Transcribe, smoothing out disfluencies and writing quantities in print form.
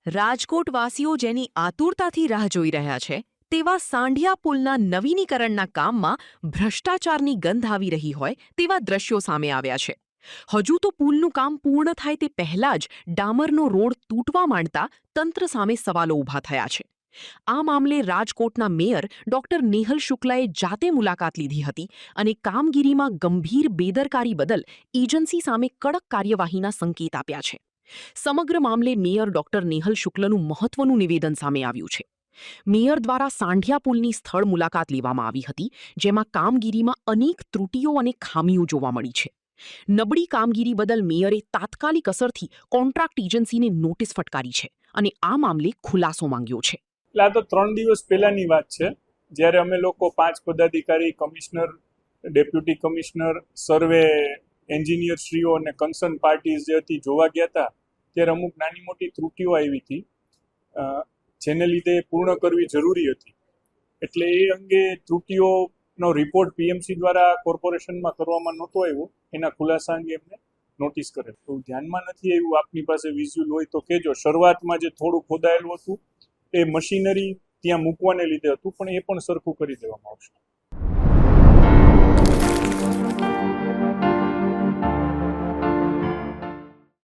રાજકોટવાસીઓ જેની આતુરતાથી રાહ જોઈ રહ્યા છે તેવા સાંઢિયા પુલના નવીનીકરણના કામમાં ભ્રષ્ટાચારની ગંધ આવી રહી હોય તેવા દ્રશ્યો સામે આવ્યા છે. હજુ તો પુલનું કામ પૂર્ણ થાય તે પહેલા જ ડામરનો રોડ તૂટવા માંડતા તંત્ર સામે સવાલો ઊભા થયા છે. આ મામલે રાજકોટના મેયર ડોક્ટર નેહલ શુક્લાએ જાતે મુલાકાત લીધી હતી અને કામગીરીમાં ગંભીર બેદરકારી બદલ એજન્સી સામે કડક કાર્યવાહીના સંકેત આપ્યા છે. સમગ્ર મામલે મેયર ડોક્ટર નેહલ શુક્લનું મહત્વનું નિવેદન સામે આવ્યું છે. મેયર દ્વારા સાંઢિયા પુલની સ્થળ મુલાકાત લેવામાં આવી હતી, જેમાં કામગીરીમાં અનેક ત્રુટીઓ અને ખામીઓ જોવા મળી છે. નબળી કામગીરી બદલ મેયરે તાત્કાલિક અસરથી કોન્ટ્રાક્ટ એજન્સીને નોટિસ ફટકારી છે અને આ મામલે ખુલાસો માંગ્યો છે. એટલે આ તો 3 દિવસ પહેલાની વાત છે, જ્યારે અમે લોકો 5 પદાધિકારી, કમિશનર, ડેપ્યુટી કમિશનર, સર્વે એન્જિનિયરશ્રીઓ અને કન્સર્ન પાર્ટીઝ જે હતી જોવા ગયા હતા, ત્યારે અમુક નાની મોટી ત્રુટીઓ આવી હતી, જેને લીધે પૂર્ણ કરવી જરૂરી હતી. એટલે એ અંગે ત્રુટીઓનો રિપોર્ટ પીએમસી દ્વારા કોર્પોરેશનમાં કરવામાં નહોતો આવ્યો. એના ખુલાસા અંગે એમને નોટિસ કરે. તો ધ્યાનમાં નથી આવ્યું, આપની પાસે વિઝ્યુઅલ હોય તો કહેજો. શરૂઆતમાં જે થોડું ખોદાયેલું હતું એ મશીનરી ત્યાં મૂકવાને લીધે હતું, પણ એ પણ સરખું કરી દેવામાં આવશે.